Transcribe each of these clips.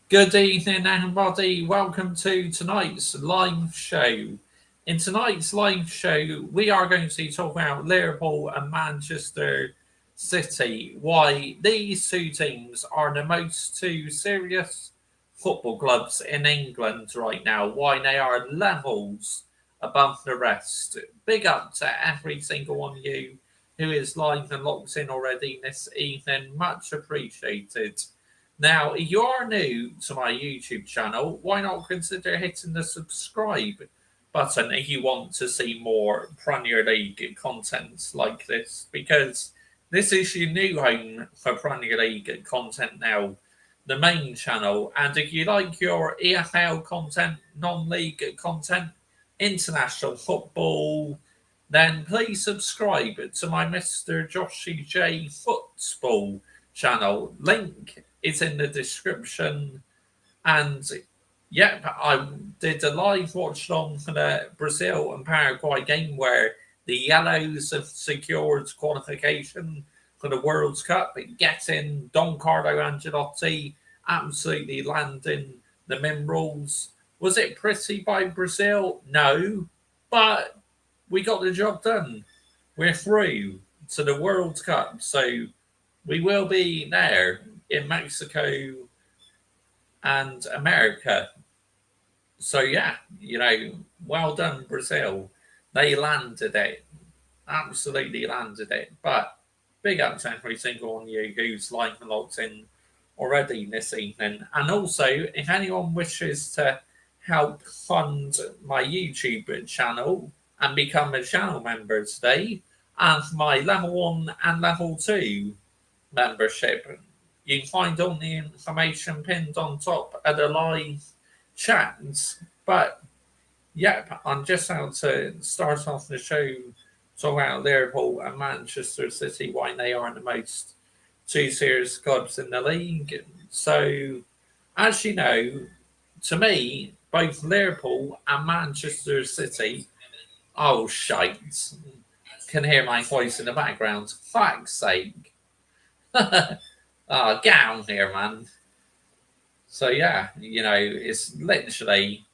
Good evening, everybody. Welcome to tonight's live show. In tonight's live show, we are going to talk about Liverpool and Manchester City. Why these two teams are the most two serious football clubs in England right now. Why they are levels above the rest. Big up to every single one of you who is live and locked in already this evening. Much appreciated. Now, if you are new to my YouTube channel, why not consider hitting the subscribe button if you want to see more Premier League content like this? Because this is your new home for Premier League content now, the main channel. And if you like your EFL content, non league content, international football, then please subscribe to my Mr. Joshy J Football channel. Link is in the description. And yep, I did a live watch along for the Brazil and Paraguay game where the Yellows have secured qualification for the World Cup, getting Don Carlo Ancelotti absolutely landing the minerals. Was it pretty by Brazil? No, but we got the job done. We're through to the World Cup, so we will be there in Mexico and America. So yeah, well done, Brazil. They landed it, absolutely landed it. But big up to every single one of you who's live and logged in already this evening. And also, if anyone wishes to help fund my YouTube channel and become a channel member today, and my level 1 and level 2 membership, you can find all the information pinned on top of the live chat. But yep, I'm just out to start off the show talking about Liverpool and Manchester City, why they are the most two serious clubs in the league. So, as you know, to me, both Liverpool and Manchester City, oh shite, can hear my voice in the background. Fuck's sake. Get out here, man. So yeah, it's literally,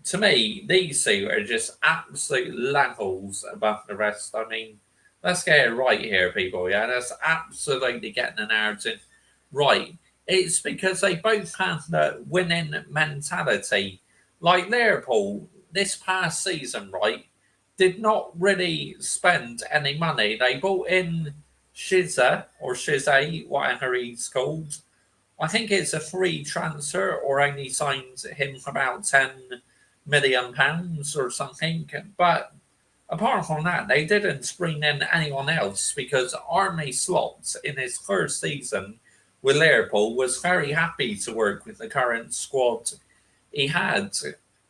to me, these two are just absolute levels above the rest. I mean, let's get it right here, people. Yeah, let's absolutely get the narrative right. It's because they both have the winning mentality. Like Liverpool, this past season, right, did not really spend any money. They bought in Shiza or Shize, whatever he's called. I think it's a free transfer or only signed him for about £10 million or something. But apart from that, they didn't bring in anyone else because Army Slot in his first season with Liverpool was very happy to work with the current squad he had.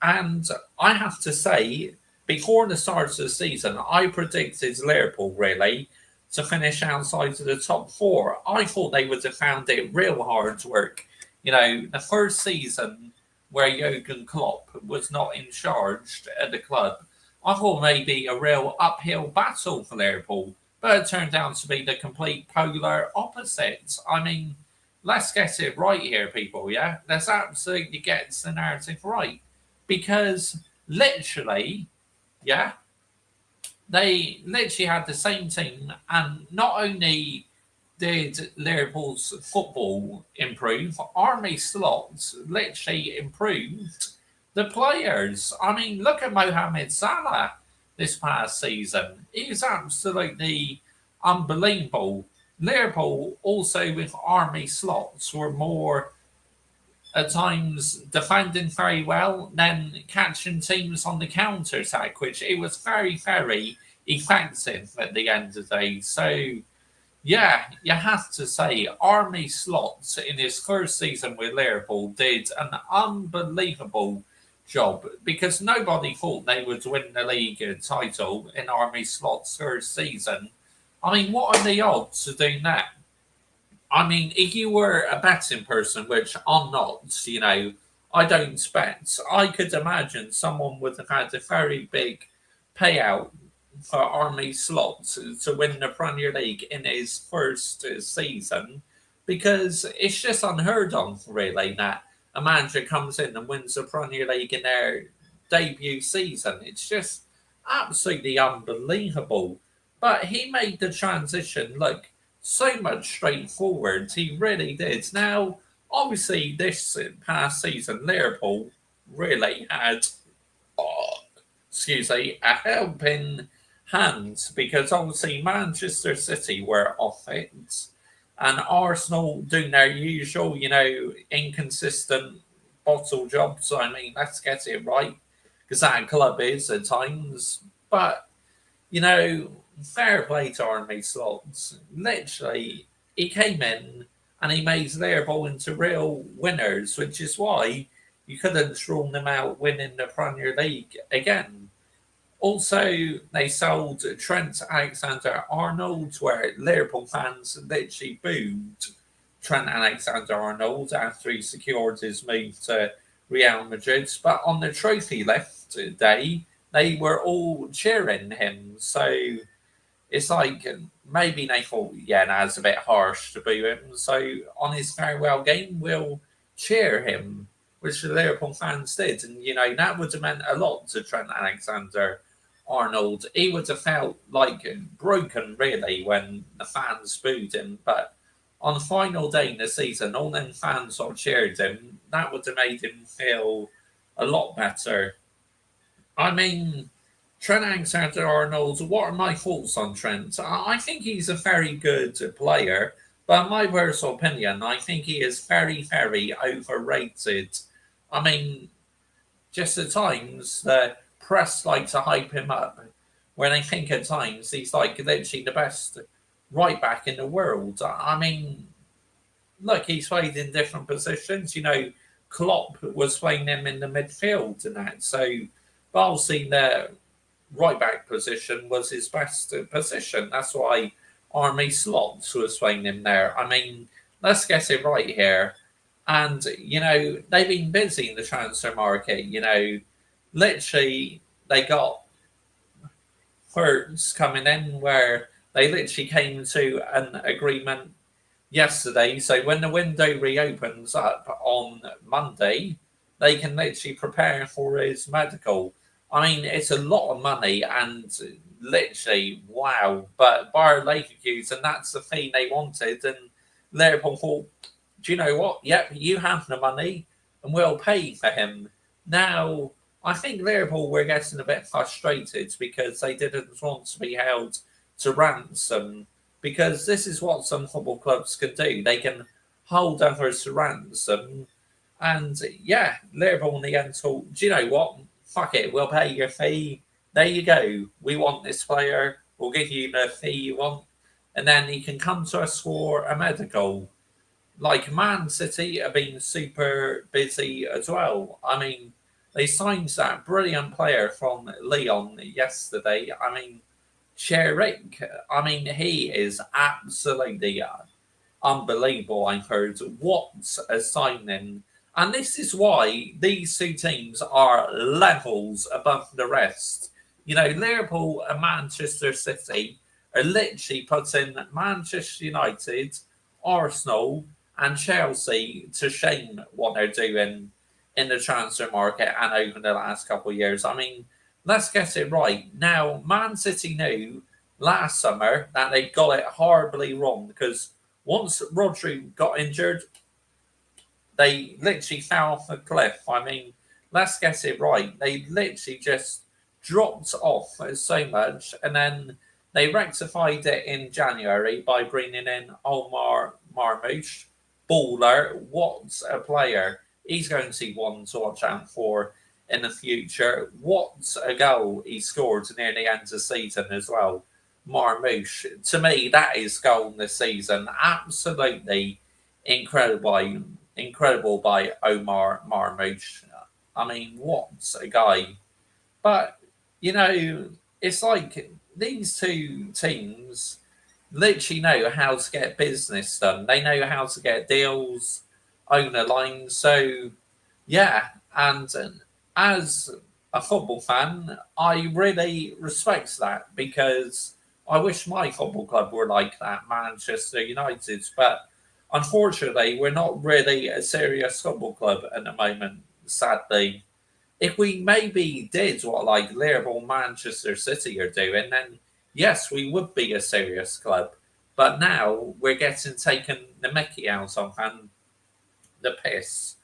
And I have to say, before the start of the season, I predicted Liverpool really to finish outside of the top four. I thought they would have found it real hard work. The first season where Jurgen Klopp was not in charge at the club, I thought maybe a real uphill battle for Liverpool, but it turned out to be the complete polar opposite. I mean, let's get it right here, people, yeah? Let's absolutely get the narrative right. Because literally, yeah, they literally had the same team, and not only did Liverpool's football improve, Army Slots literally improved the players. I mean, look at Mohamed Salah this past season. He's absolutely unbelievable. Liverpool, also with Army Slots, were more at times defending very well, then catching teams on the counter attack, which it was very, very effective at the end of the day. So, yeah, you have to say, Army Slots in his first season with Liverpool did an unbelievable job because nobody thought they would win the league title in Army Slot's first season. I mean, what are the odds of doing that? I mean, if you were a betting person, which I'm not, I don't bet, I could imagine someone would have had a very big payout for Army Slot to win the Premier League in his first season because it's just unheard of, really, that a manager comes in and wins the Premier League in their debut season. It's just absolutely unbelievable. But he made the transition look so much straightforward. He really did. Now, obviously, this past season, Liverpool really had, oh, excuse me, a helping hand because obviously Manchester City were off it and Arsenal doing their usual, inconsistent bottle jobs. I mean, let's get it right because that club is at times. But, you know, fair play to Army Slots. Literally, he came in and he made Liverpool into real winners, which is why you couldn't rule them out winning the Premier League again. Also, they sold Trent Alexander-Arnold, where Liverpool fans literally booed Trent Alexander-Arnold after he secured his move to Real Madrid. But on the trophy left day, they were all cheering him. So it's like maybe they thought, yeah, that's a bit harsh to boo him. So on his farewell game, we'll cheer him, which the Liverpool fans did. And, that would have meant a lot to Trent Alexander Arnold. He would have felt like broken, really, when the fans booed him. But on the final day in the season, all them fans sort of cheered him. That would have made him feel a lot better. I mean, Trent Alexander-Arnold, what are my thoughts on Trent? I think he's a very good player, but in my personal opinion, I think he is very, very overrated. I mean, just at times, the press like to hype him up when I think at times he's like literally the best right back in the world. I mean, look, he's played in different positions. Klopp was playing him in the midfield and that. So, but obviously the right back position was his best position. That's why Army Slots was playing him there. I mean, let's get it right here. And, they've been busy in the transfer market. Literally, they got words coming in where they literally came to an agreement yesterday. So when the window reopens up on Monday, they can literally prepare for his medical. I mean, it's a lot of money and literally, wow. But Bayer Leverkusen, and that's the fee they wanted. And Liverpool thought, do you know what? Yep, you have the money and we'll pay for him. Now, I think Liverpool were getting a bit frustrated because they didn't want to be held to ransom because this is what some football clubs can do. They can hold others to ransom. And yeah, Liverpool in the end thought, do you know what? Fuck it, we'll pay your fee. There you go. We want this player. We'll give you the fee you want. And then he can come to us for a medical. Like Man City have been super busy as well. I mean, they signed that brilliant player from Lyon yesterday. I mean, Cherik. I mean, he is absolutely unbelievable. I've heard what a signing. And this is why these two teams are levels above the rest. Liverpool and Manchester City are literally putting Manchester United, Arsenal, and Chelsea to shame what they're doing in the transfer market and over the last couple of years. I mean, let's get it right. Now, Man City knew last summer that they got it horribly wrong because once Rodri got injured, they literally fell off a cliff. I mean, let's get it right. They literally just dropped off so much and then they rectified it in January by bringing in Omar Marmoush. Baller, what a player. He's going to be one to watch out for in the future. What a goal he scored near the end of the season as well. Marmoush. To me, that is goal this season. Absolutely incredible by Omar Marmoush. I mean, what a guy. But, it's like these two teams literally know how to get business done. They know how to get deals, owner lines. So, yeah. And as a football fan, I really respect that because I wish my football club were like that, Manchester United. But unfortunately, we're not really a serious football club at the moment, sadly. If we maybe did what like Liverpool, Manchester City are doing, then yes, we would be a serious club. But now we're getting taken the Mickey out of and the piss.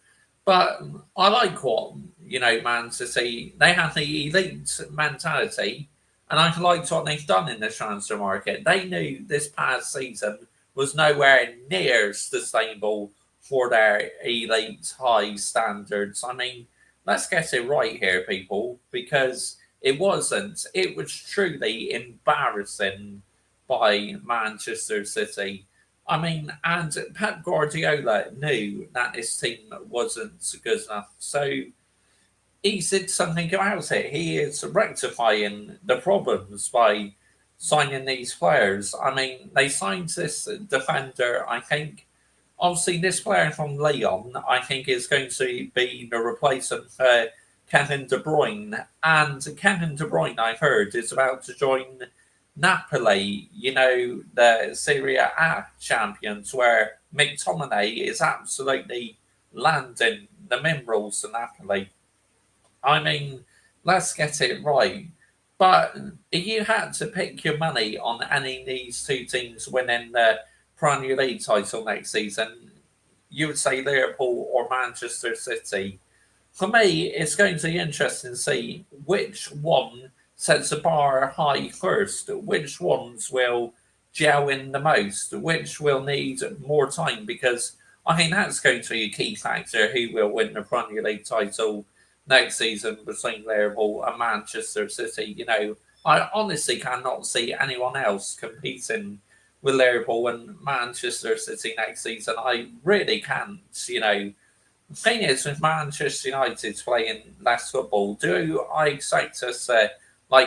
But I like what Man City. They have the elite mentality, and I liked what they've done in the transfer market. They knew this past season was nowhere near sustainable for their elite high standards. I mean, let's get it right here, people, because it wasn't. It was truly embarrassing by Manchester City. I mean, and Pep Guardiola knew that his team wasn't good enough. So he did something about it. He is rectifying the problems by signing these players. I mean, they signed this defender, I think. Obviously, this player from Lyon, I think, is going to be the replacement for Kevin De Bruyne. And Kevin De Bruyne, I've heard, is about to join Napoli, the Serie A champions, where McTominay is absolutely landing the minerals to Napoli. I mean, let's get it right. But if you had to pick your money on any of these two teams winning the Premier League title next season, you would say Liverpool or Manchester City. For me, it's going to be interesting to see which one sets the bar high first, which ones will gel in the most, which will need more time, because I think that's going to be a key factor who will win the Premier League title next season between Liverpool and Manchester City. I honestly cannot see anyone else competing with Liverpool and Manchester City next season. I really can't. The thing is, with Manchester United playing less football, do I expect us to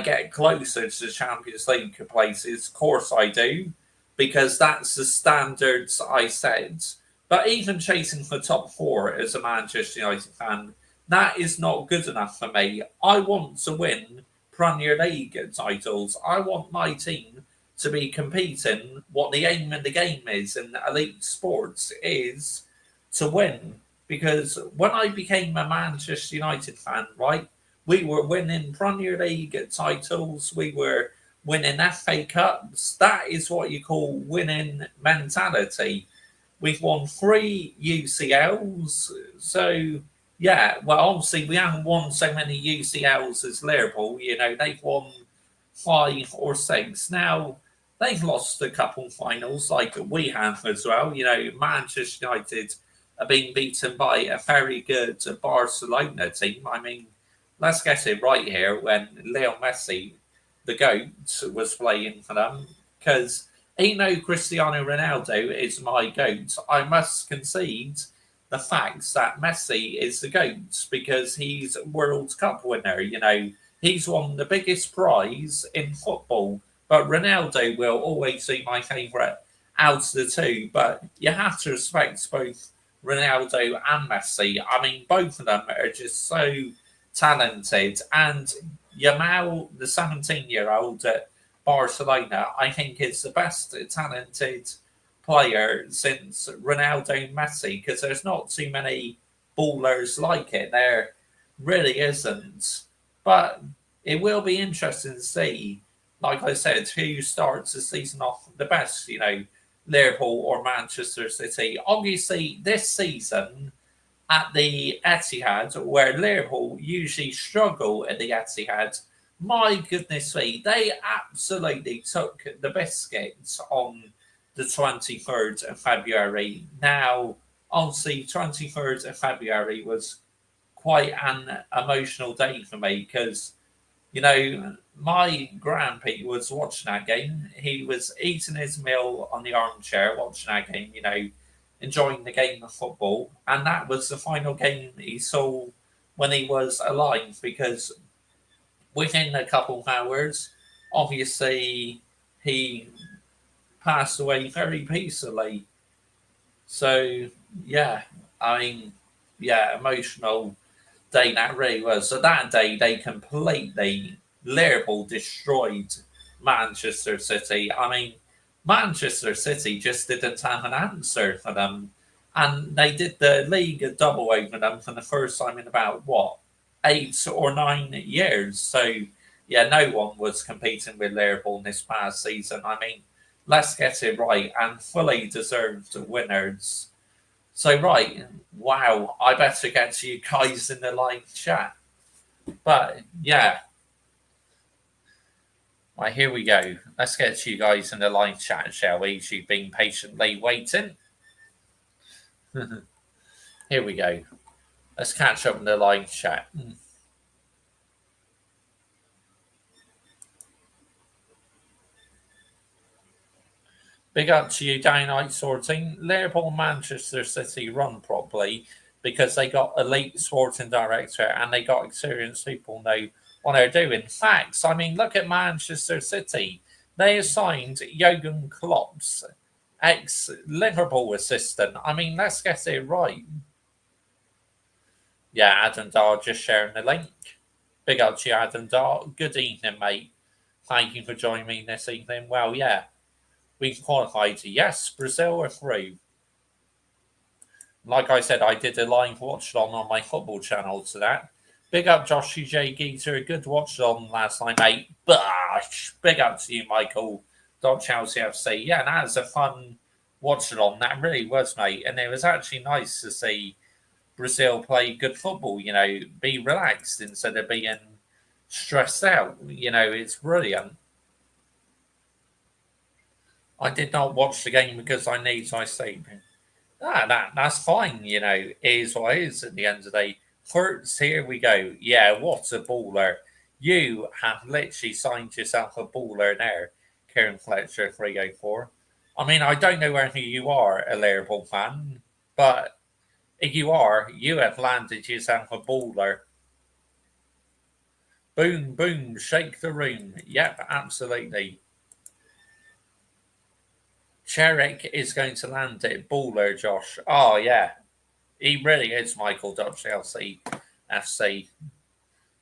get closer to the Champions League places? Of course, I do, because that's the standards I set. But even chasing the top four as a Manchester United fan, that is not good enough for me. I want to win Premier League titles. I want my team to be competing. What the aim of the game is in elite sports is to win. Because when I became a Manchester United fan, right, we were winning Premier League titles, we were winning FA Cups. That is what you call winning mentality. We've won 3 UCLs. So, yeah, well, obviously, we haven't won so many UCLs as Liverpool. They've won 5 or 6. Now, they've lost a couple finals like we have as well. Manchester United are being beaten by a very good Barcelona team. I mean, let's get it right here when Leo Messi, the GOAT, was playing for them. Because even though Cristiano Ronaldo is my GOAT, I must concede the facts that Messi is the GOAT because he's a World Cup winner. He's won the biggest prize in football. But Ronaldo will always be my favourite out of the two. But you have to respect both Ronaldo and Messi. I mean, both of them are just so talented. And Yamal, the 17-year-old at Barcelona, I think is the best talented player since Ronaldo and Messi, because there's not too many ballers like it. There really isn't. But it will be interesting to see, like I said, who starts the season off the best, Liverpool or Manchester City. Obviously, this season at the Etihad, where Liverpool usually struggle at the Etihad, my goodness me, they absolutely took the biscuits on the 23rd of February. Now, obviously, 23rd of February was quite an emotional day for me because my grandpa was watching that game. He was eating his meal on the armchair, watching that game, enjoying the game of football. And that was the final game he saw when he was alive because within a couple of hours, obviously, he passed away very peacefully. So, yeah, I mean, yeah, emotional day that really was. So that day, they completely, Liverpool destroyed Manchester City. I mean, Manchester City just didn't have an answer for them. And they did the league double over them for the first time in about, what, 8 or 9 years. So, yeah, no one was competing with Liverpool this past season. I mean, let's get it right and fully deserved winners. So, right, wow, I better get to you guys in the live chat. But, yeah, right, here we go. Let's get to you guys in the live chat, shall we? You've been patiently waiting. Here we go. Let's catch up in the live chat. Big up to you, Downright Sorting. Liverpool, Manchester City run properly because they got elite sporting director and they got experienced people know what they're doing. Facts. I mean, look at Manchester City. They assigned Jurgen Klopp's ex-Liverpool assistant. I mean, let's get it right. Yeah, Adam Dar just sharing the link. Big up to you, Adam Dar. Good evening, mate. Thank you for joining me this evening. Well, yeah, we qualified. Yes, Brazil are through. Like I said, I did a live watch on my football channel to that. Big up Joshy J. Geezer. A good watch on last night, mate. Bosh! Big up to you, Michael. Chelsea FC. Yeah, that was a fun watch on. That really was, mate. And it was actually nice to see Brazil play good football, be relaxed instead of being stressed out. It's brilliant. I did not watch the game because I need my sleep. That's fine, it is what it is at the end of the day. First, here we go. Yeah, what a baller. You have literally signed yourself a baller there, Kieran Fletcher 304. I mean, I don't know whether you are a Liverpool fan, but if you are, you have landed yourself a baller. Boom, boom, shake the room. Yep, absolutely. Cherrick is going to land it. Baller, Josh. Oh, yeah. He really is Michael Chelsea FC.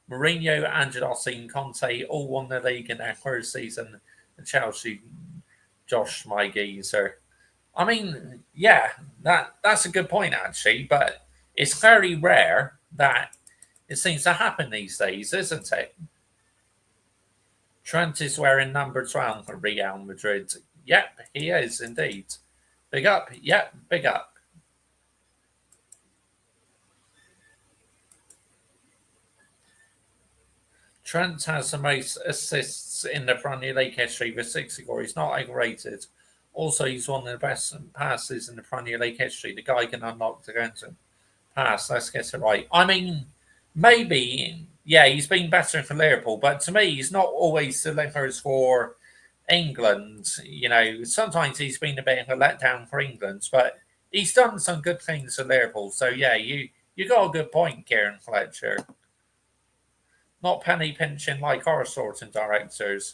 Mourinho, Angelotti, and Conte all won the league in their first season. Chelsea, Josh, my geezer. I mean, yeah, that's a good point, actually, but it's very rare that it seems to happen these days, isn't it? Trent is wearing number 12 for Real Madrid. Yep, he is indeed. Big up. Yep, big up. Trent has the most assists in the Premier League history with 64. He's not overrated. Also, he's one of the best passes in the Premier League history. The guy can unlock the counter pass. Let's get it right. I mean, maybe, yeah, he's been better for Liverpool, but to me, he's not always delivers for England. Sometimes he's been a bit of a letdown for England, but he's done some good things for Liverpool. So, yeah, you got a good point, Kieran Fletcher. Not penny pinching like our sorting directors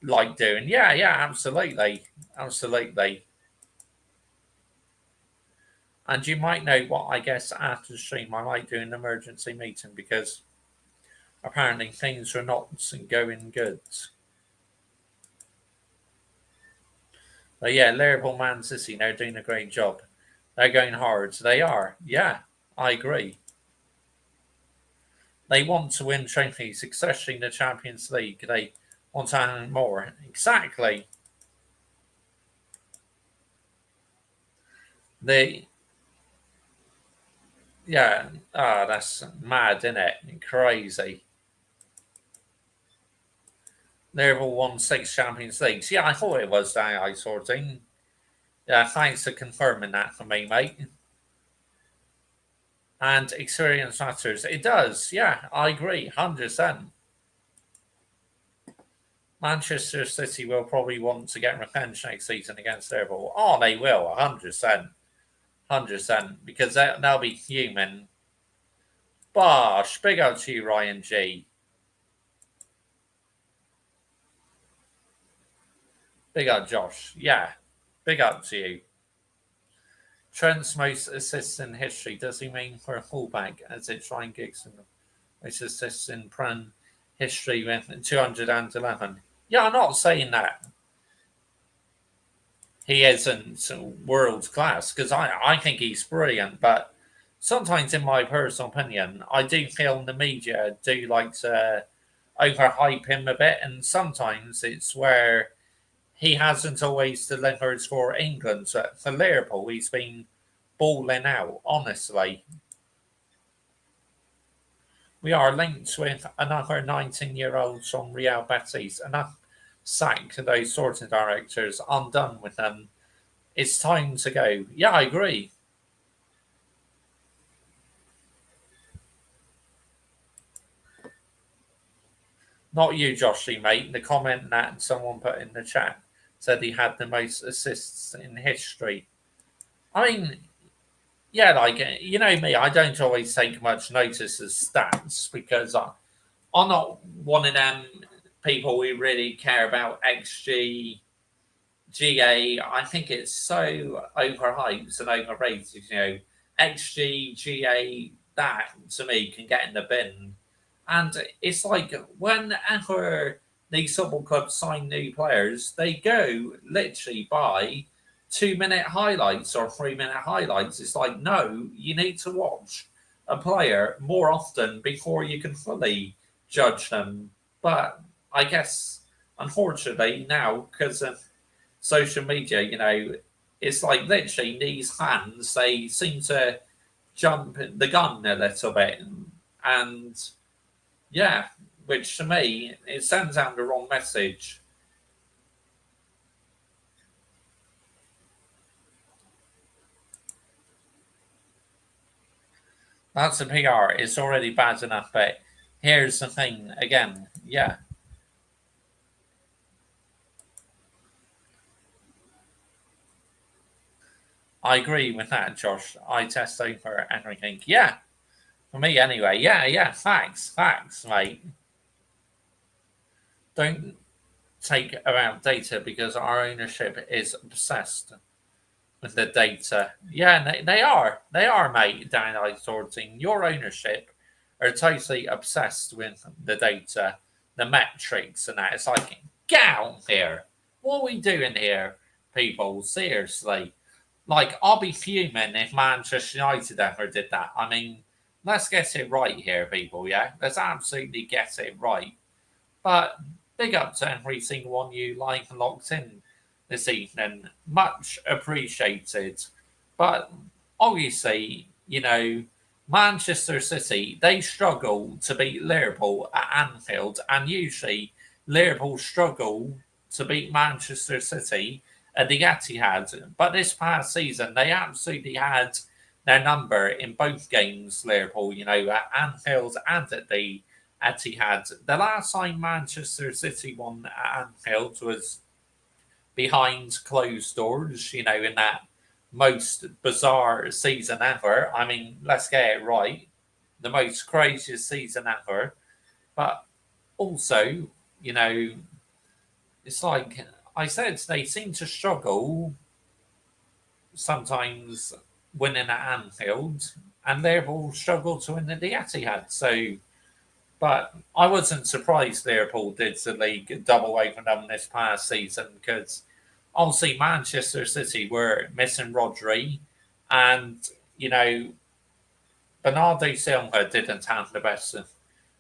like doing. Yeah, absolutely. Absolutely. And you might know what I guess after the stream I might do an emergency meeting because apparently things are not going good. But yeah, Liverpool, Man City, they're doing a great job. They're going hard. They are. Yeah, I agree. They want to win trophies, especially in the Champions League. They want to earn more. Exactly. They, yeah, that's mad, isn't it? Crazy. Liverpool won 6 Champions Leagues. Yeah, I thought it was that I sorting. Yeah, thanks for confirming that for me, mate. And experience matters. It does. Yeah, I agree. 100%. Manchester City will probably want to get revenge next season against Liverpool. Oh, they will. 100%. 100%. Because they'll be human. Bosh. Big up to you, Ryan G. Big up, Josh. Yeah. Big up to you. Trent's most assists in history. Does he mean for a fullback? As it's Ryan Gigson. Most assists in Prem history with 211. Yeah, I'm not saying that. he isn't world class because I think he's brilliant, but sometimes, in my personal opinion, I do feel the media do like to overhype him a bit, and sometimes it's where he hasn't always delivered for England. So for Liverpool, he's been balling out, honestly. We are linked with another 19-year-old from Real Betis, enough sack those sorting directors. I'm done with them. It's time to go. Yeah, I agree. Not you, Joshy, mate. The comment that someone put in the chat said he had the most assists in history. I mean, yeah, like, you know me, I don't always take much notice of stats because I'm not one of them people who really care about XG, GA. I think it's so overhyped and overrated. XG, GA, that to me can get in the bin. And it's like whenever these football clubs sign new players, they go literally by 2 minute highlights or 3 minute highlights. It's like, no, you need to watch a player more often before you can fully judge them. But I guess, unfortunately, now, because of social media, it's like literally these fans, they seem to jump the gun a little bit. And yeah, which to me, it sends out the wrong message. That's the PR. It's already bad enough, but here's the thing again. Yeah, I agree with that, Josh. I test over everything. Yeah, for me anyway. Yeah, yeah, facts, mate. Don't take around data because our ownership is obsessed with the data. Yeah, they are, mate. Down outsourcing your ownership are totally obsessed with the data, the metrics, and that. It's like, get out here. What are we doing here, people? Seriously. Like, I'll be fuming if Manchester United ever did that. I mean, let's get it right here, people, yeah? Let's absolutely get it right. But big up to every single one you like and locked in this evening. Much appreciated. But obviously, Manchester City, they struggle to beat Liverpool at Anfield, and usually Liverpool struggle to beat Manchester City at the Etihad. But this past season, they absolutely had their number in both games, Liverpool, at Anfield and at the Etihad. The last time Manchester City won at Anfield was behind closed doors, in that most bizarre season ever. I mean, let's get it right. The most craziest season ever. But also, you know, it's like I said, they seem to struggle sometimes winning at Anfield, and Liverpool struggle to win at the Etihad. So, but I wasn't surprised Liverpool did the league double over them this past season because obviously Manchester City were missing Rodri, and you know Bernardo Silva didn't have the best of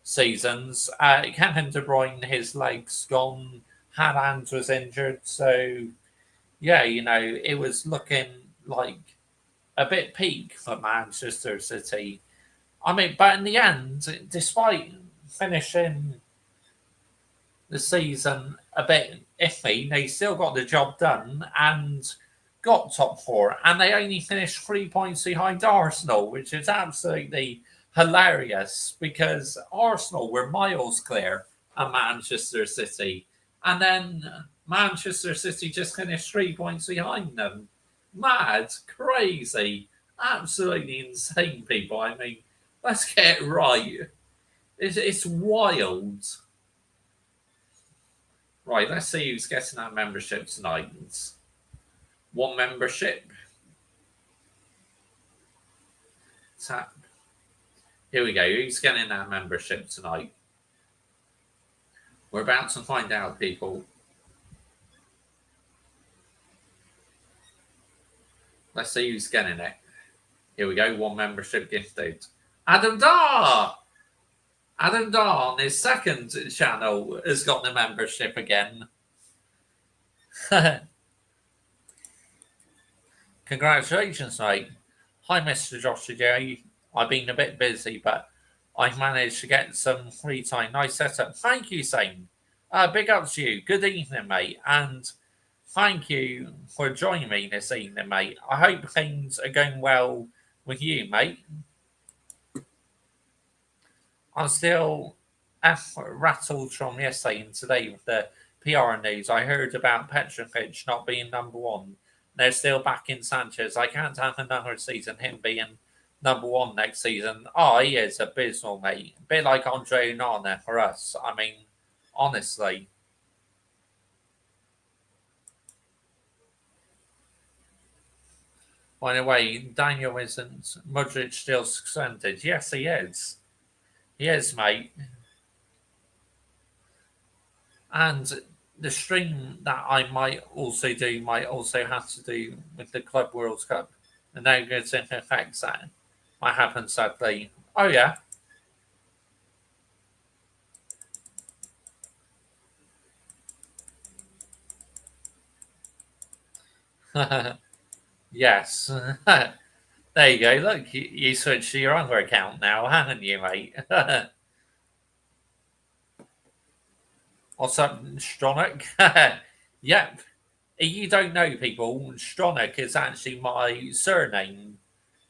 seasons. Kevin De Bruyne, his legs gone. Haaland was injured, so yeah, it was looking like a bit peak for Manchester City. I mean, but in the end, despite finishing the season a bit iffy, they still got the job done and got top four. And they only finished 3 points behind Arsenal, which is absolutely hilarious because Arsenal were miles clear of Manchester City. And then Manchester City just finished 3 points behind them. Mad, crazy, absolutely insane, people. I mean, let's get it right. It's wild. Right, let's see who's getting that membership tonight. One membership. Tap. Here we go. Who's getting that membership tonight? We're about to find out, people. Let's see who's getting it. Here we go. One membership gifted. Adam Dar. Adam Dar on his second channel has got the membership again. Congratulations, mate. Hi, Mr. Joshua J. I've been a bit busy, but I've managed to get some free time. Nice setup. Thank you, Sane. Big up to you. Good evening, mate. And thank you for joining me this evening, mate. I hope things are going well with you, mate. I'm still rattled from yesterday and today with the PR news. I heard about Petrovic not being number one. They're still backing Sanchez. I can't have another season him being number one next season. Oh, he is abysmal, mate. A bit like Andre Nana for us. I mean, honestly. By the way, Daniel isn't Mudridge still suspended? Yes, he is. He is, mate. And the stream that I might also do might also have to do with the Club World Cup. And now going to affect that. Might happen sadly. Oh, yeah. Yes. There you go. Look, you switched to your other account now, haven't you, mate? What's up, Stronach? Yep. You don't know, people. Stronach is actually my surname.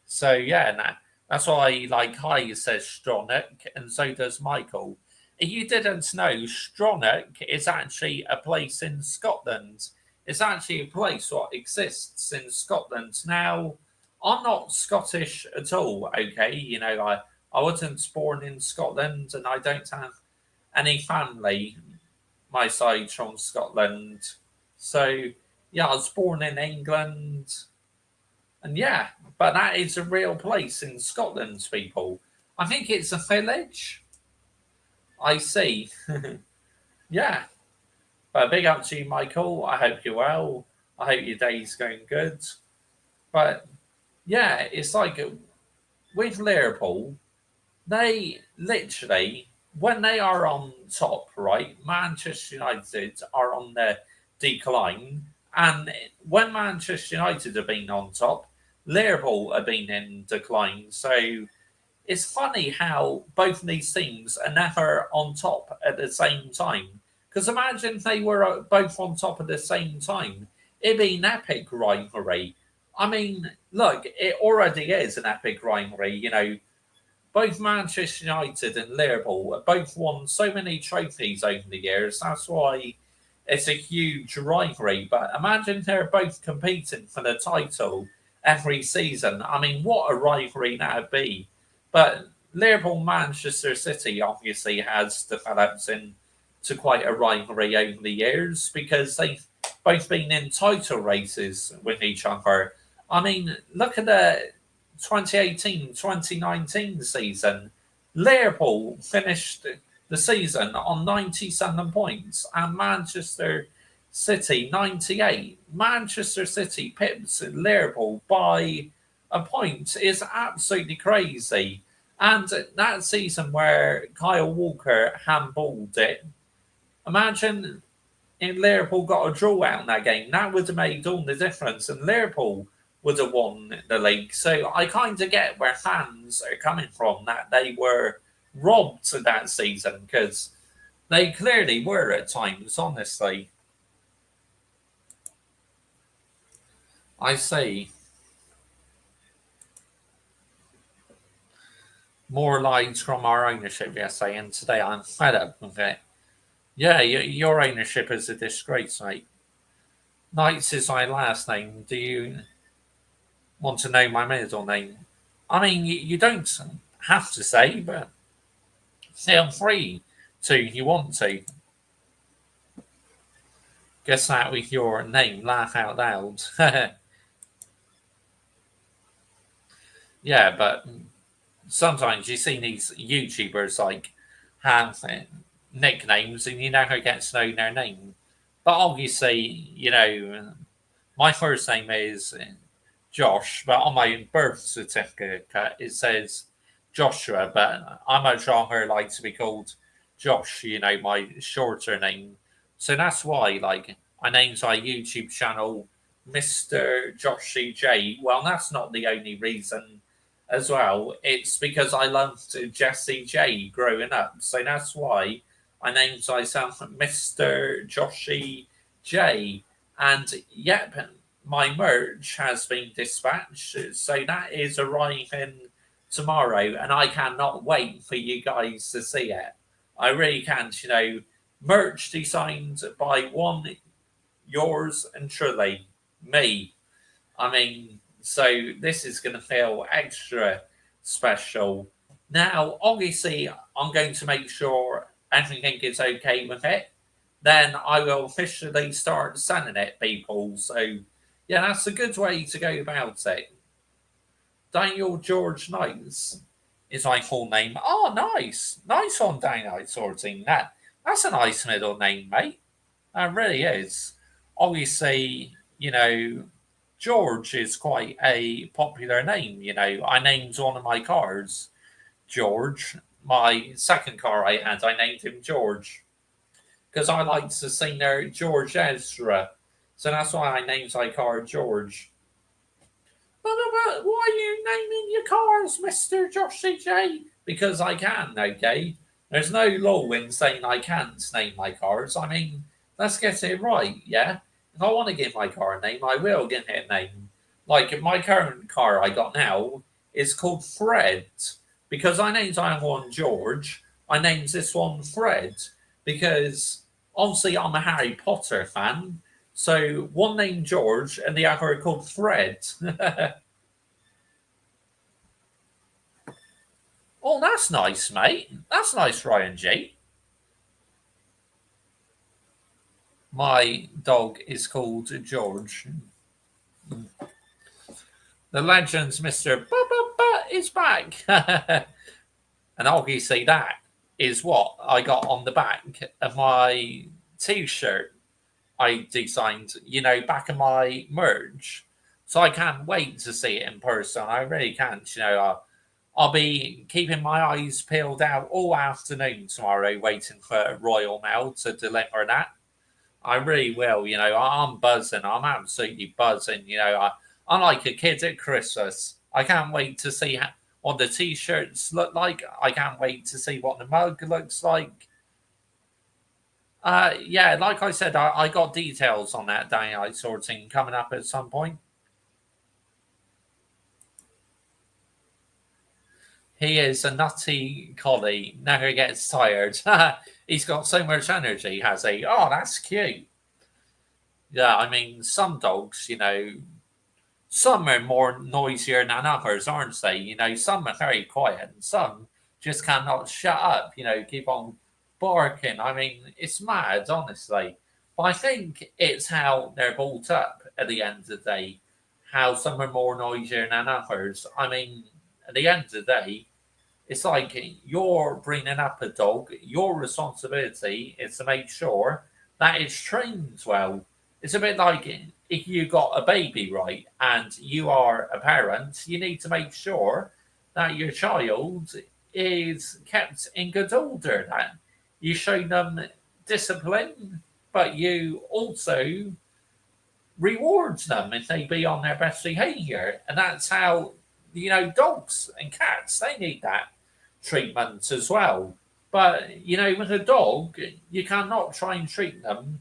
So, yeah, that's why, like, hi says Stronach, and so does Michael. If you didn't know, Stronach is actually a place in Scotland. It's actually a place what exists in Scotland. Now, I'm not Scottish at all, okay? You know, I wasn't born in Scotland and I don't have any family my side from Scotland. So, yeah, I was born in England. And yeah, but that is a real place in Scotland, people. I think it's a village. I see. Yeah. But big up to you, Michael. I hope you're well. I hope your day's going good. But yeah, it's like with Liverpool, they literally, when they are on top, right, Manchester United are on their decline. And when Manchester United have been on top, Liverpool have been in decline. So it's funny how both of these teams are never on top at the same time. Because imagine if they were both on top at the same time, it'd be an epic rivalry. I mean, look, it already is an epic rivalry. You know, both Manchester United and Liverpool have both won so many trophies over the years. That's why it's a huge rivalry. But imagine they're both competing for the title every season. I mean, what a rivalry that would be. But Liverpool Manchester City obviously has developed into quite a rivalry over the years because they've both been in title races with each other. I mean, look at the 2018-2019 season. Liverpool finished the season on 97 points and Manchester City 98. Manchester City pips Liverpool by a point is absolutely crazy. And that season where Kyle Walker handballed it, imagine if Liverpool got a draw out in that game. That would have made all the difference, and Liverpool would have won the league. So I kind of get where fans are coming from that they were robbed that season because they clearly were at times, honestly. I see. More lines from our ownership yesterday, and today I'm fed up with it. Yeah, your ownership is a disgrace, mate. Knights is my last name. Do you want to know my middle name? I mean, you don't have to say, but feel free to if you want to. Guess that with your name, laugh out loud. Yeah, but sometimes you see these YouTubers like have nicknames and you never get to know their name. But obviously, you know, my first name is Josh, but on my birth certificate it says Joshua, but I much rather like to be called Josh, my shorter name. So that's why, like, I named my YouTube channel Mr. Joshy J. Well, that's not the only reason as well. It's because I loved Jesse J growing up. So that's why I named myself Mr. Joshy J. And yep, my merch has been dispatched. So that is arriving tomorrow, and I cannot wait for you guys to see it. I really can't, merch designed by one yours and truly, me. I mean, so this is going to feel extra special. Now, obviously, I'm going to make sure everything is okay with it. Then I will officially start sending it, people. So, yeah, that's a good way to go about it. Daniel George Knights is my full name. Oh, nice. Nice on Daniel sorting. That's a nice middle name, mate. That really is. Obviously, George is quite a popular name. I named one of my cars George. My second car I had, I named him George because I like to sing there George Ezra. So that's why I named my car George. But why are you naming your cars Mr. Joshy J? Because I can, okay? There's no law in saying I can't name my cars. I mean, let's get it right, yeah? If I want to give my car a name, I will give it a name. Like my current car I got now is called Fred. Because I named I one George, I named this one Fred. Because obviously I'm a Harry Potter fan. So one named George and the other called Fred. Oh, that's nice, mate. That's nice, Ryan G. My dog is called George. The Legends Mr. Is back. And obviously that is what I got on the back of my t-shirt I designed, back of my merch. So I can't wait to see it in person. I really can't, I'll be keeping my eyes peeled out all afternoon tomorrow, waiting for Royal Mail to deliver that. I really will. I'm buzzing. I'm absolutely buzzing. I'm like a kid at Christmas. I can't wait to see what the t-shirts look like. I can't wait to see what the mug looks like. Yeah, like I said, I got details on that daylight sorting coming up at some point. He is a nutty collie, never gets tired. He's got so much energy, has he? Oh, that's cute. Yeah, I mean, some dogs, some are more noisier than others, aren't they? Some are very quiet and some just cannot shut up, keep on barking. I mean, it's mad, honestly. But I think it's how they're brought up at the end of the day, how some are more noisier than others. I mean, at the end of the day, it's like you're bringing up a dog, your responsibility is to make sure that it's trained well. It's a bit like if you got a baby, right, and you are a parent, you need to make sure that your child is kept in good order, that you show them discipline, but you also reward them if they be on their best behavior. And that's how, dogs and cats, they need that treatment as well. But, with a dog, you cannot try and treat them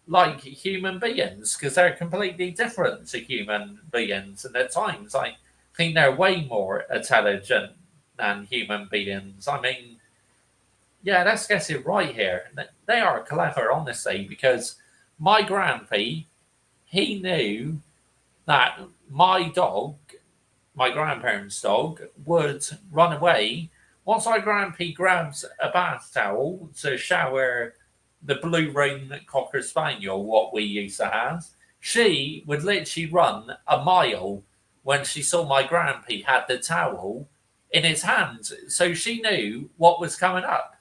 like human beings because they're completely different to human beings. And at times, I think they're way more intelligent than human beings. I mean, yeah, let's get it right here. They are clever, honestly, because my grandpa, he knew that my dog, my grandparents' dog, would run away once my grandpa grabs a bath towel to shower the blue ring cocker spaniel, what we used to have. She would literally run a mile when she saw my grandpa had the towel in his hand. So she knew what was coming up.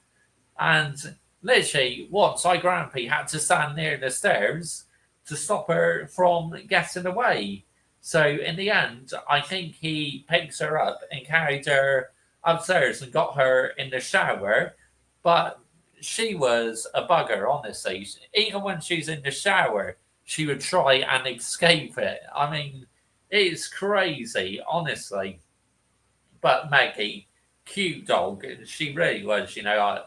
And literally, once my grandpa had to stand near the stairs to stop her from getting away. So in the end, I think he picks her up and carried her upstairs and got her in the shower. But she was a bugger, honestly. Even when she's in the shower, she would try and escape it. I mean, it's crazy, honestly. But Maggie, cute dog, she really was. I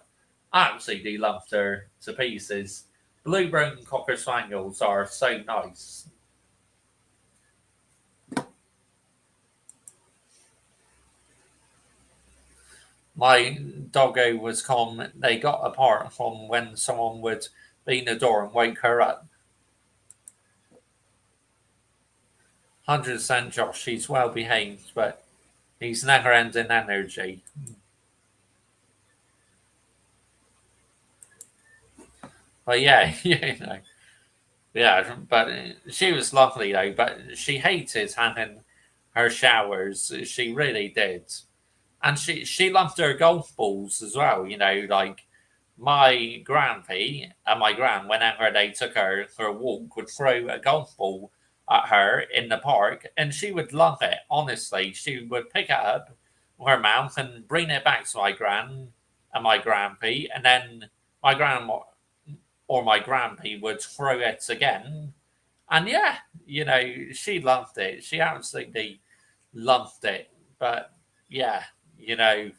absolutely loved her to pieces. Blue brown cocker spaniels are so nice. My doggo was calm. They got apart from when someone would be in the door and wake her up. 100% Josh, he's well behaved, but he's never ending energy. But yeah, yeah, but she was lovely though, but she hated having her showers. She really did. And she loved her golf balls as well. Like my grandpa and my gran, whenever they took her for a walk, would throw a golf ball at her in the park, and she would love it. Honestly, she would pick it up with her mouth and bring it back to my gran and my grandpa, and then my grandma or my grandpa would throw it again. And yeah, she loved it. She absolutely loved it. But yeah, you know,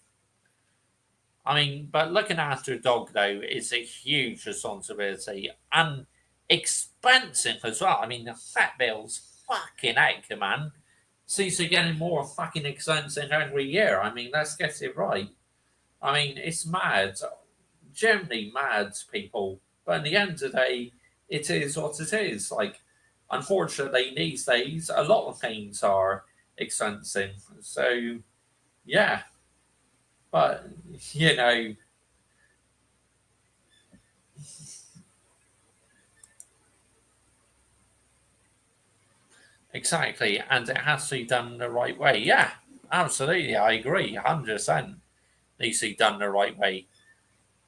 I mean, but looking after a dog though is a huge responsibility and expensive as well. I mean, the fat bill's fucking heck, man. Seems to getting more fucking expensive every year. I mean, let's get it right. I mean, it's mad. Generally mad, people. But in the end of the day, it is what it is. Like, unfortunately, these days, a lot of things are expensive. So, yeah. But, you know, exactly. And it has to be done the right way. Yeah, absolutely. I agree. 100% needs to be done the right way.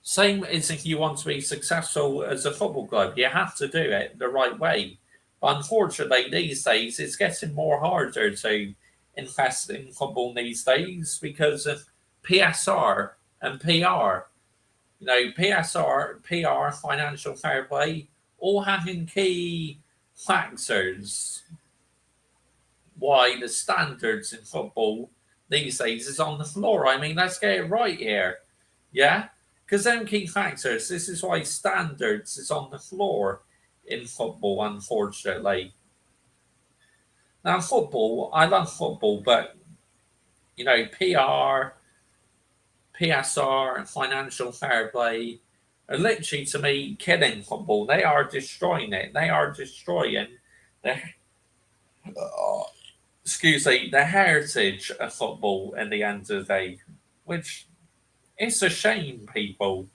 Same as if you want to be successful as a football club, you have to do it the right way. But unfortunately, these days, it's getting more harder to invest in football these days because of PSR and PR. PSR, PR, financial fair play, all having key factors why the standards in football these days is on the floor. I mean, let's get it right here. Yeah? Because them key factors, this is why standards is on the floor in football, unfortunately. Now, football, I love football, but, PR, PSR, and financial fair play are literally, to me, killing football. They are destroying it. They are destroying the excuse me, the heritage of football in the end of the day, which it's a shame, people,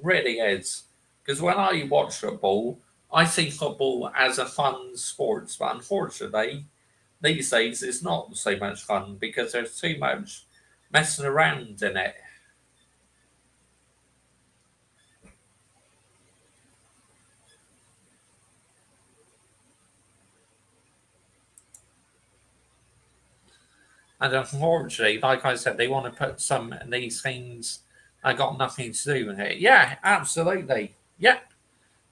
really is. Because when I watch football, I see football as a fun sport, but unfortunately, these days it's not so much fun because there's too much messing around in it. And unfortunately, like I said, they want to put some of these things that got nothing to do with it. Yeah, absolutely. Yep.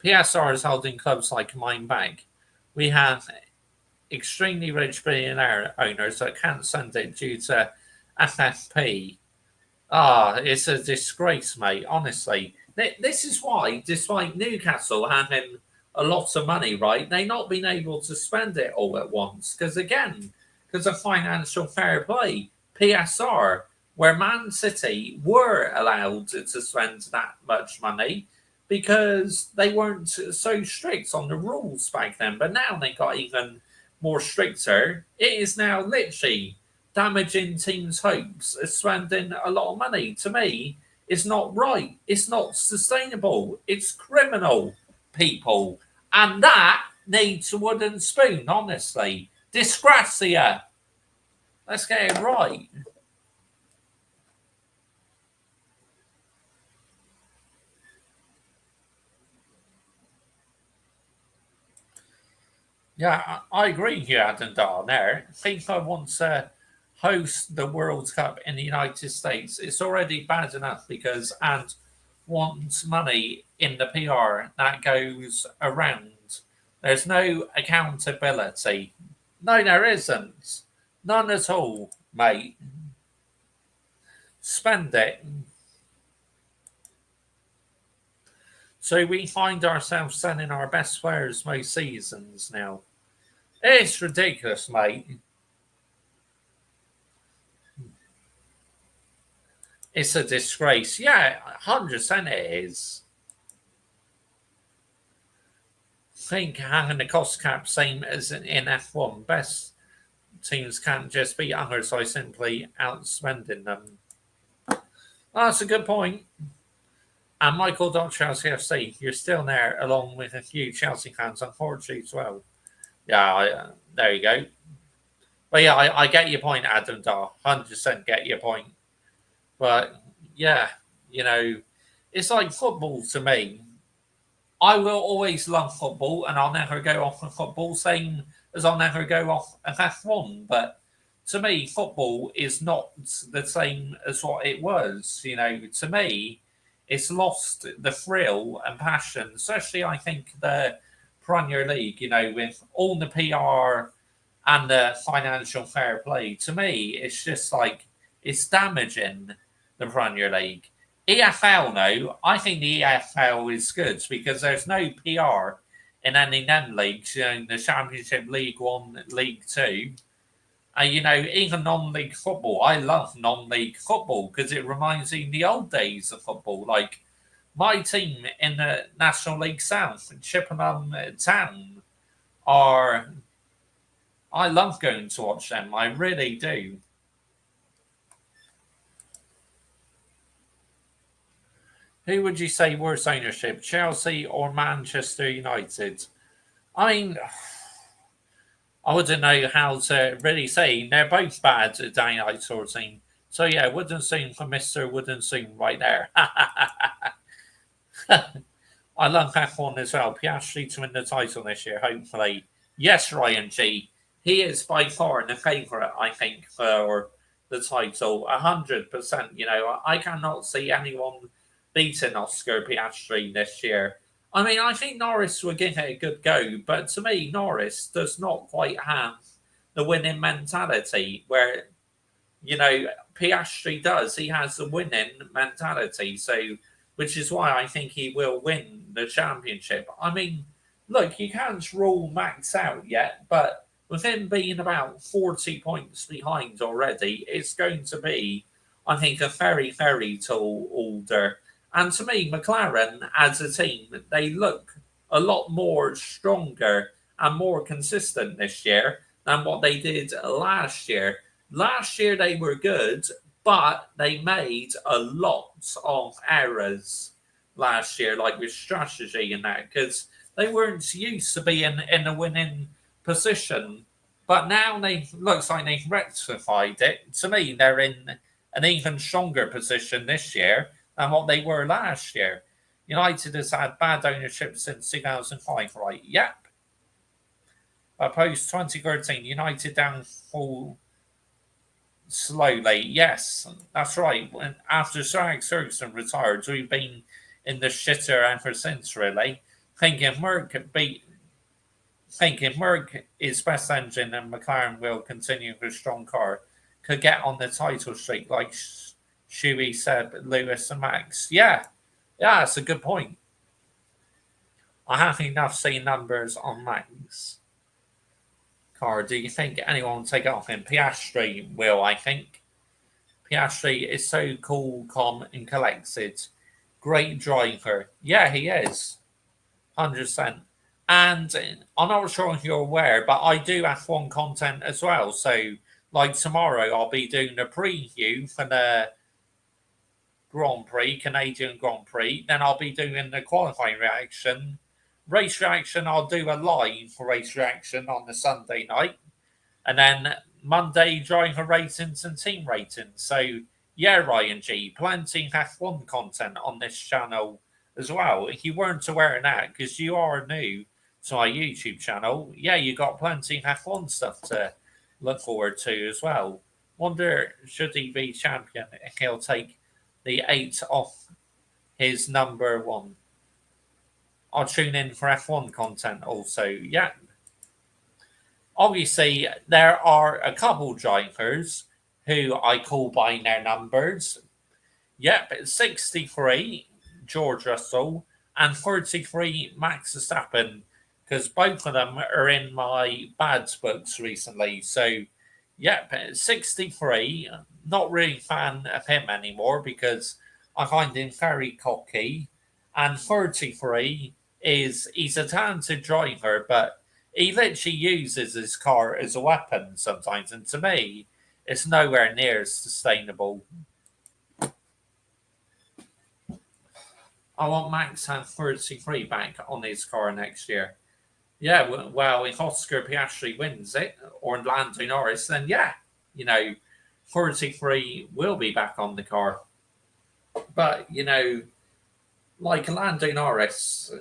PSR is holding clubs like mine back. We have extremely rich billionaire owners that can't send it due to FFP. It's a disgrace, mate. Honestly, this is why, despite Newcastle having a lot of money, right, they not been able to spend it all at once because again, because of financial fair play, PSR, where Man City were allowed to spend that much money because they weren't so strict on the rules back then. But now they got even more stricter. It is now literally damaging teams' hopes of spending a lot of money. To me, it's not right. It's not sustainable. It's criminal, people. And that needs a wooden spoon, honestly. Disgracia. Let's get it right. Yeah, I agree with you, Adam Dahl. There, FIFA wants to host the World Cup in the United States. It's already bad enough because and wants money in the PR that goes around. There's no accountability. No, there isn't. None at all, mate. Spend it. So we find ourselves sending our best players most seasons now. It's ridiculous, mate. It's a disgrace. Yeah, 100% it is. Think having the cost cap same as in F1. Best teams can't just be others by simply outspending them. Oh, that's a good point. And Michael Dot Chelsea FC, you're still there along with a few Chelsea fans, unfortunately, as well. Yeah, there you go. But yeah, I get your point, Adam Dar. 100% get your point. But yeah, you know, it's like football to me. I will always love football and I'll never go off of football, same as I'll never go off of F1. But to me, football is not the same as what it was. You know, to me, it's lost the thrill and passion, especially I think the Premier League, you know, with all the PR and the financial fair play. To me, it's just like it's damaging the Premier League. EFL, no, I think the EFL is good because there's no PR in any of them leagues, you know, the Championship, League One, League Two. You know, even non-league football. I love non-league football because it reminds me of the old days of football. Like my team in the National League South, Chippenham Town, are. I love going to watch them. I really do. Who would you say worse ownership, Chelsea or Manchester United? I mean, I wouldn't know how to really say. They're both bad at day night sort of thing. So yeah, wooden spoon for Mr. Wooden Spoon right there. I love F1 as well. Piastri to win the title this year, hopefully. Yes, Ryan G. He is by far the favourite, I think, for the title. 100%. You know, I cannot see anyone beating Oscar Piastri this year. I mean, I think Norris will give it a good go, but to me, Norris does not quite have the winning mentality where, you know, Piastri does. He has the winning mentality. So, which is why I think he will win the championship. I mean, look, you can't rule Max out yet, but with him being about 40 points behind already, it's going to be, I think, a very, very tall order. And to me, McLaren as a team, they look a lot more stronger and more consistent this year than what they did last year. Last year they were good, but they made a lot of errors last year, like with strategy and that, because they weren't used to being in a winning position. But now they looks like they've rectified it. To me, they're in an even stronger position this year than what they were last year. United has had bad ownership since 2005, right? Yep. Post 2013, United downfall slowly. Yes, that's right. When, after Sir Alex Ferguson retired, we've been in the shitter ever since, really. Thinking Merck is best engine and McLaren will continue with a strong car. Could get on the title streak like Shuey said, Lewis and Max. Yeah, that's a good point. I haven't enough seen numbers on Max car. Do you think anyone will take it off him? Piastri will, I think. Piastri is so cool, calm, and collected. Great driver. Yeah, he is. 100%. And I'm not sure if you're aware, but I do F1 content as well. So, like tomorrow, I'll be doing a preview for the Grand Prix, Canadian Grand Prix. Then I'll be doing the qualifying reaction. Race reaction, I'll do a live race reaction on the Sunday night. And then Monday, driver ratings and team ratings. So, yeah, Ryan G, plenty of F1 content on this channel as well. If you weren't aware of that, because you are new to our YouTube channel, yeah, you got plenty of F1 stuff to look forward to as well. Wonder, should he be champion, he'll take the 8 off his number 1. I'll tune in for F1 content also. Yeah. Obviously, there are a couple drivers who I call by their numbers. Yep, 63, George Russell, and 33, Max Verstappen, because both of them are in my bads books recently. So, yep, 63, not really a fan of him anymore because I find him very cocky. And 33 he's a talented driver, but he literally uses his car as a weapon sometimes. And to me, it's nowhere near as sustainable. I want Max to have 33 back on his car next year. Yeah, well, if Oscar Piastri wins it, or Lando Norris, then yeah, 33 will be back on the car. But, like Lando Norris,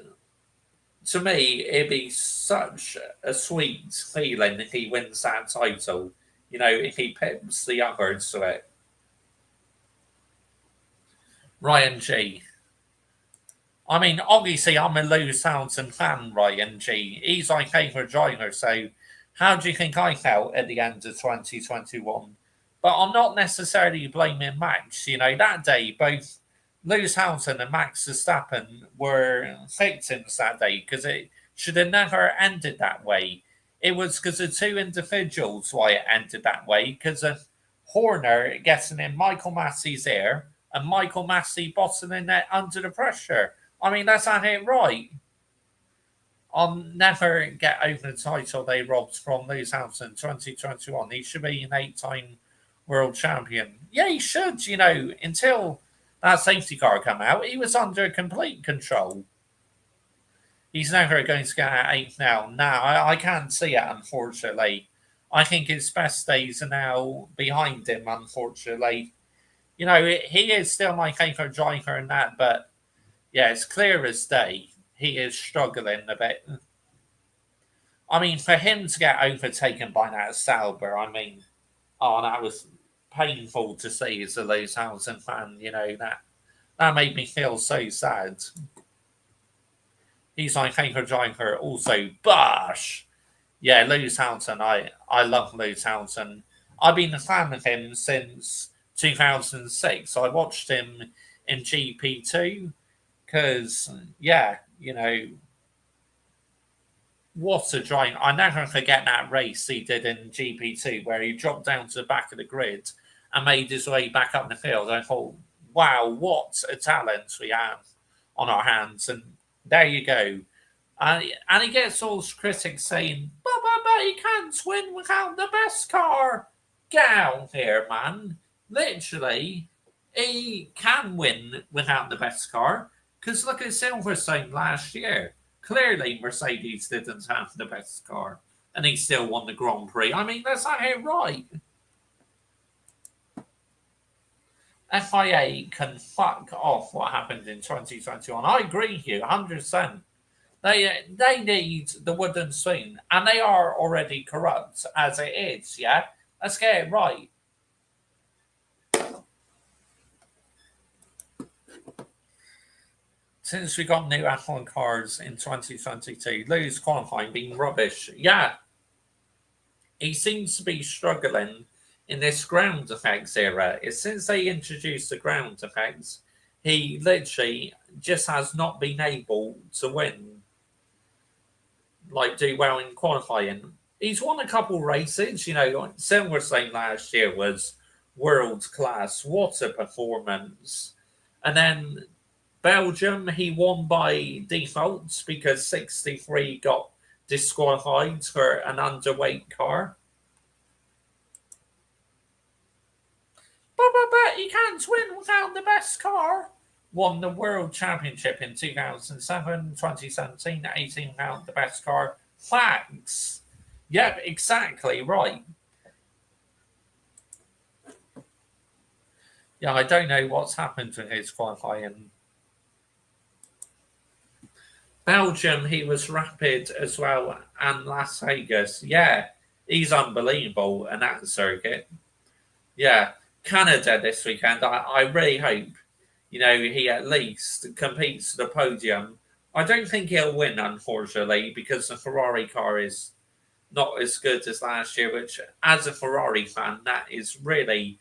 to me, it'd be such a sweet feeling if he wins that title. If he pips the others to it. Ryan G. I mean, obviously, I'm a Lewis Hamilton fan, Ryan G. He's my favourite driver, so how do you think I felt at the end of 2021? But I'm not necessarily blaming Max. That day, both Lewis Hamilton and Max Verstappen were victims that day because it should have never ended that way. It was because of two individuals why it ended that way, because of Horner getting in Michael Massey's ear and Michael Massey bottling it under the pressure. I mean, that's not it right. I'll never get over the title they robbed from Lewis Hamilton 2021. He should be an 8-time world champion. Yeah, he should, until that safety car came out, he was under complete control. He's never going to get at 8th now. Now, I can't see it, unfortunately. I think his best days are now behind him, unfortunately. He is still my favourite driver in that, but yeah, it's clear as day. He is struggling a bit. I mean, for him to get overtaken by that Sauber, that was painful to see as a Lewis Hamilton fan. That made me feel so sad. He's my favourite driver also. Bosh! Yeah, Lewis Hamilton. I love Lewis Hamilton. I've been a fan of him since 2006. I watched him in GP2 because, what a drive. I never forget that race he did in GP2 where he dropped down to the back of the grid and made his way back up the field. I thought, wow, what a talent we have on our hands. And there you go. And he gets all his critics saying, but he can't win without the best car. Get out here, man. Literally, he can win without the best car. Because look at Silverstone last year. Clearly, Mercedes didn't have the best car. And he still won the Grand Prix. I mean, that's not it right. FIA can fuck off what happened in 2021. I agree with you, 100%. They need the wooden spoon. And they are already corrupt as it is, yeah? Let's get it right. Since we got new F1 cars in 2022, Lewis qualifying being rubbish. Yeah. He seems to be struggling in this ground effects era. Since they introduced the ground effects, he literally just has not been able to win. Do well in qualifying. He's won a couple races, Silverstone last year was world class. What a performance. And then Belgium, he won by default because 63 got disqualified for an underweight car. But he can't win without the best car. Won the World Championship in 2007, 2017, 18 without the best car. Facts. Yep, exactly right. Yeah, I don't know what's happened to his qualifying. Belgium, he was rapid as well, and Las Vegas. Yeah, he's unbelievable in that circuit. Yeah, Canada this weekend. I really hope, he at least competes to the podium. I don't think he'll win, unfortunately, because the Ferrari car is not as good as last year, which, as a Ferrari fan, that is really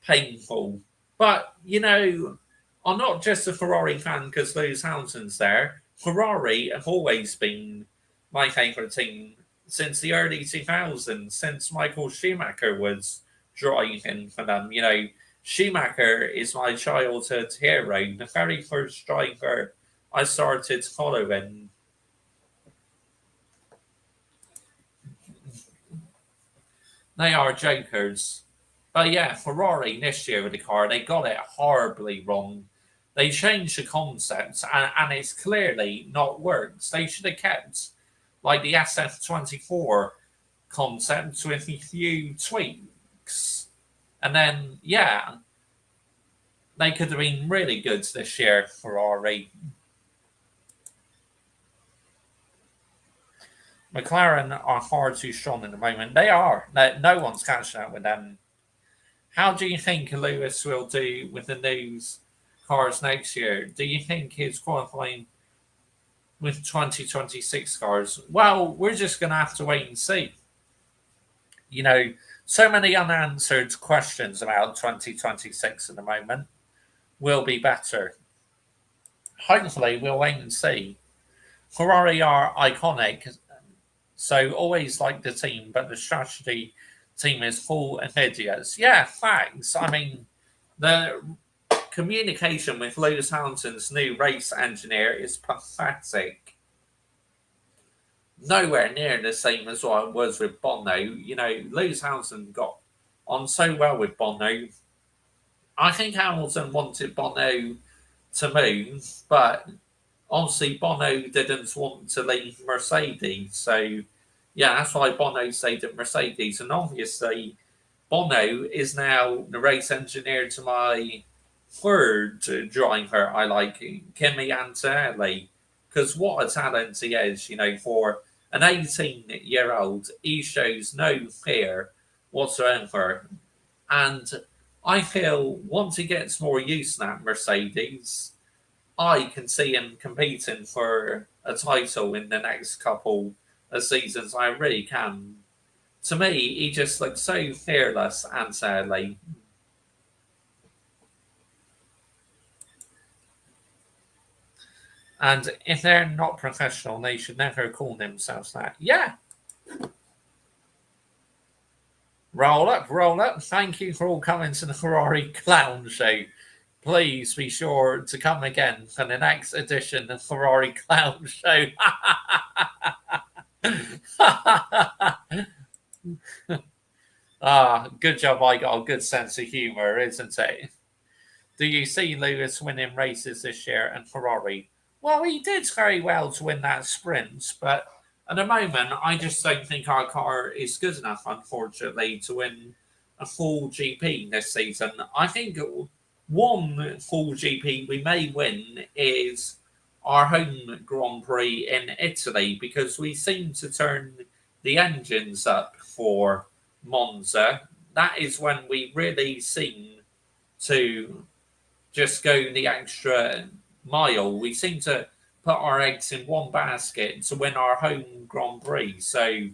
painful. But, I'm not just a Ferrari fan because Lewis Hamilton's there. Ferrari have always been my favourite team since the early 2000s, since Michael Schumacher was driving for them. Schumacher is my childhood hero, the very first driver I started following. They are jokers. But yeah, Ferrari this year with the car, they got it horribly wrong. They changed the concept and it's clearly not worked. They should have kept like the SF24 concept with a few tweaks. And then, yeah, they could have been really good this year, Ferrari. McLaren are far too strong at the moment. They are. No one's catching up with them. How do you think Lewis will do with the news cars next year? Do you think he's qualifying with 2026 cars? Well, we're just going to have to wait and see. So many unanswered questions about 2026 at the moment. Will be better. Hopefully, we'll wait and see. Ferrari are iconic, so always like the team, but the strategy team is full of idiots. Yeah, thanks. I mean, the communication with Lewis Hamilton's new race engineer is pathetic. Nowhere near the same as what it was with Bono. Lewis Hamilton got on so well with Bono. I think Hamilton wanted Bono to move, but obviously Bono didn't want to leave Mercedes. So, yeah, that's why Bono stayed at Mercedes. And obviously, Bono is now the race engineer to my third driver I like, Kimi Antonelli. Because what a talent he is, for an 18-year-old, he shows no fear whatsoever. And I feel once he gets more use in that Mercedes, I can see him competing for a title in the next couple of seasons. I really can. To me, he just looks so fearless and sadly. And if they're not professional, they should never call themselves that. Yeah. Roll up, roll up. Thank you for all coming to the Ferrari Clown Show. Please be sure to come again for the next edition of the Ferrari Clown Show. Good job. I got a good sense of humour, isn't it? Do you see Lewis winning races this year and Ferrari? Well, he did very well to win that sprint, but at the moment, I just don't think our car is good enough, unfortunately, to win a full GP this season. I think one full GP we may win is our home Grand Prix in Italy because we seem to turn the engines up for Monza. That is when we really seem to just go the extra mile. We seem to put our eggs in one basket to win our home Grand Prix. So,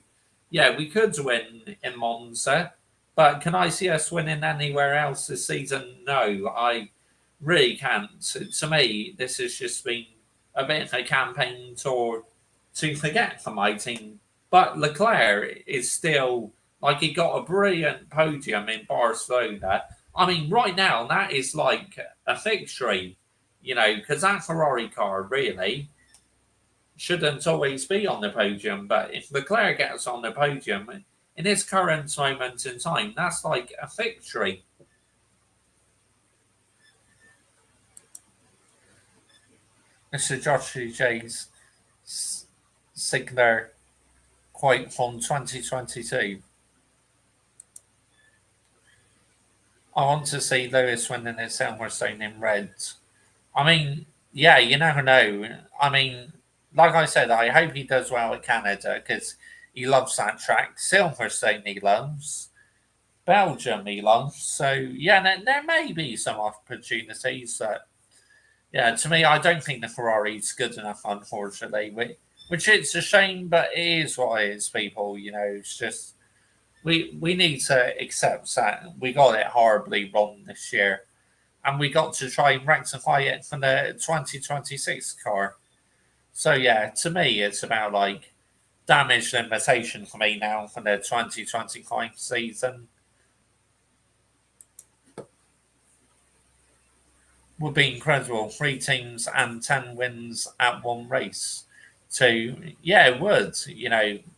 yeah, we could win in Monza, but can I see us winning anywhere else this season? No, I really can't. To me, this has just been a bit of a campaign tour to forget for my team. But Leclerc is still, like, he got a brilliant podium in Barcelona. I mean, right now, that is like a victory, because that Ferrari car really shouldn't always be on the podium. But if Leclerc gets on the podium in his current moment in time, that's like a victory. Mr. Joshua J's Sigler quote from 2022. I want to see Lewis winning his Silverstone in red. I mean, yeah, you never know. I mean, like I said, I hope he does well at Canada because he loves that track. Silverstone he loves. Belgium he loves. So yeah, there may be some opportunities that yeah, to me, I don't think the Ferrari's good enough, unfortunately. Which it's a shame, but it is what it is, people. It's just we need to accept that we got it horribly wrong this year, and we got to try and rectify it for the 2026 car. So yeah, to me, it's about like damage limitation for me now for the 2025 season. Would be incredible. Three teams and 10 wins at one race. So, yeah, it would.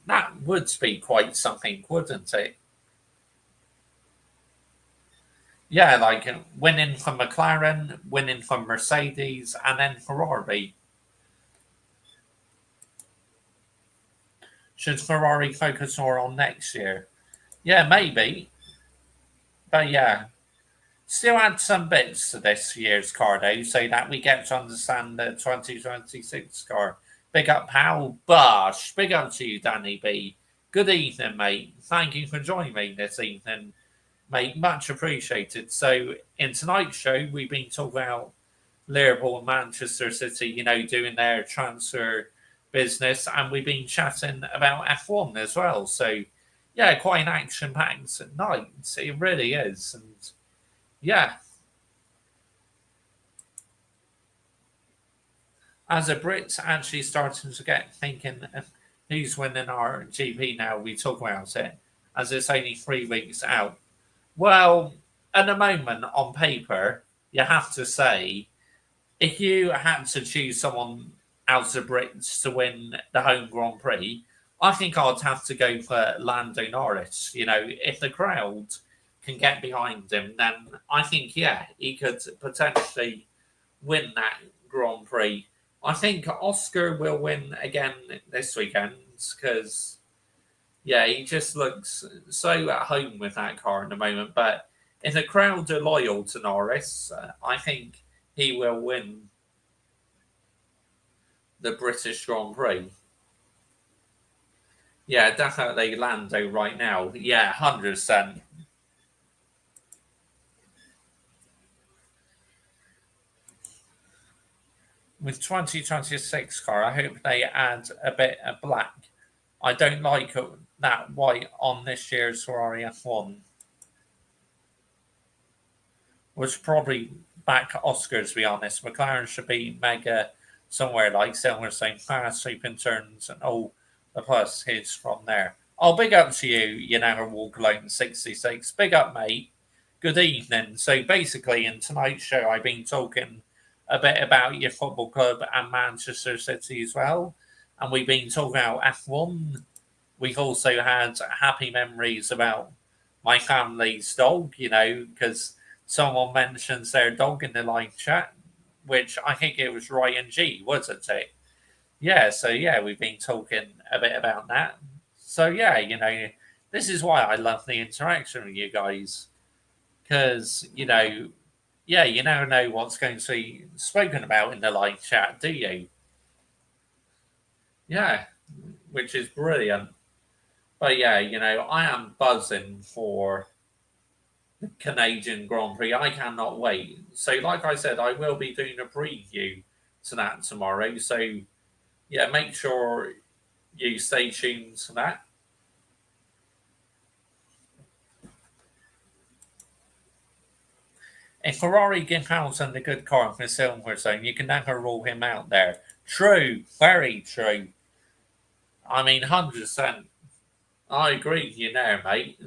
That would be quite something, wouldn't it? Yeah, like winning from McLaren, winning from Mercedes, and then Ferrari. Should Ferrari focus more on next year? Yeah, maybe. But yeah, still add some bits to this year's car, though, so that we get to understand the 2026 car. Big up, Hal Bosch. Big up to you, Danny B. Good evening, mate. Thank you for joining me this evening, mate. Much appreciated. So, in tonight's show, we've been talking about Liverpool and Manchester City, doing their transfer business, and we've been chatting about F1 as well. So, yeah, quite an action packed night. It really is. And yeah, as a Brit, actually starting to get thinking who's winning our GP now. We talk about it as it's only 3 weeks out. Well, at the moment, on paper, you have to say if you had to choose someone out of Brits to win the home Grand Prix, I think I'd have to go for Lando Norris. If the crowd can get behind him, then I think, yeah, he could potentially win that Grand Prix. I think Oscar will win again this weekend because, yeah, he just looks so at home with that car at the moment. But if the crowd are loyal to Norris, I think he will win the British Grand Prix. Yeah, definitely Lando right now. Yeah, 100%. With 2026 car, I hope they add a bit of black. I don't like that white on this year's Ferrari F1. Was probably back Oscar, to be honest. McLaren should be mega somewhere like Silverstone, fast sweeping turns, and all the plus hits from there. Oh, big up to you, you never walk alone 66. Big up, mate. Good evening. So basically, in tonight's show, I've been talking a bit about your football club and Manchester City as well. And we've been talking about F1. We've also had happy memories about my family's dog, because someone mentions their dog in the live chat, which I think it was Ryan G, wasn't it? Yeah, so yeah, we've been talking a bit about that. So yeah, this is why I love the interaction with you guys. Because, yeah, you never know what's going to be spoken about in the live chat, do you? Yeah, which is brilliant. But yeah, I am buzzing for the Canadian Grand Prix. I cannot wait. So, like I said, I will be doing a preview to that tomorrow. So, yeah, make sure you stay tuned to that. If Ferrari give Hamilton the good car for Silverstone, you can never rule him out there. True, very true. I mean, 100%. I agree with you there, mate.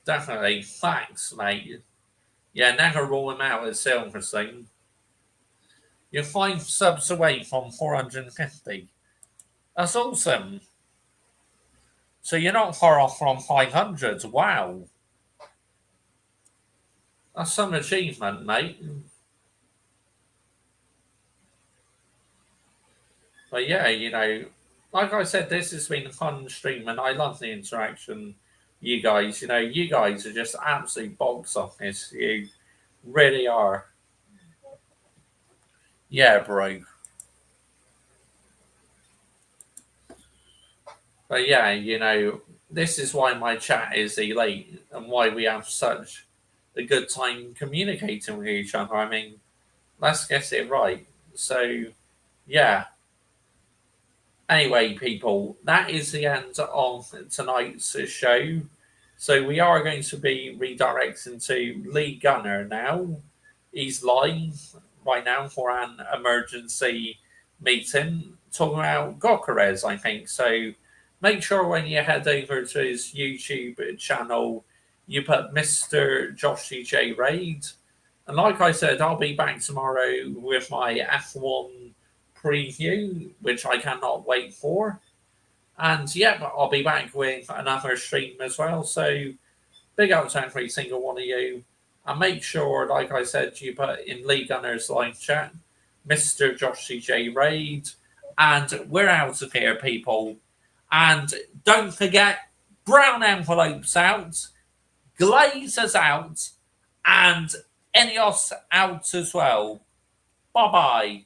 Definitely. Facts, mate. Yeah, never rule him out at Silverstone. You're 5 subs away from 450. That's awesome. So you're not far off from 500. Wow. That's some achievement, mate. But yeah, like I said, this has been a fun stream and I love the interaction. You guys, you guys are just absolute box office. You really are. Yeah, bro. But yeah, this is why my chat is elite and why we have such a good time communicating with each other. I mean, let's get it right. So, yeah. Anyway, people, that is the end of tonight's show. So we are going to be redirecting to Lee Gunner now. He's live right now for an emergency meeting talking about Gokares, I think. So make sure when you head over to his YouTube channel, you put Mr. Joshy J Raid. And like I said, I'll be back tomorrow with my F1 preview, which I cannot wait for. And yeah, I'll be back with another stream as well. So big up to every single one of you. And make sure, like I said, you put in Lee Gunner's live chat, Mr. Joshy J Raid. And we're out of here, people. And don't forget, brown envelopes out, glazers out, and Enios out as well. Bye bye.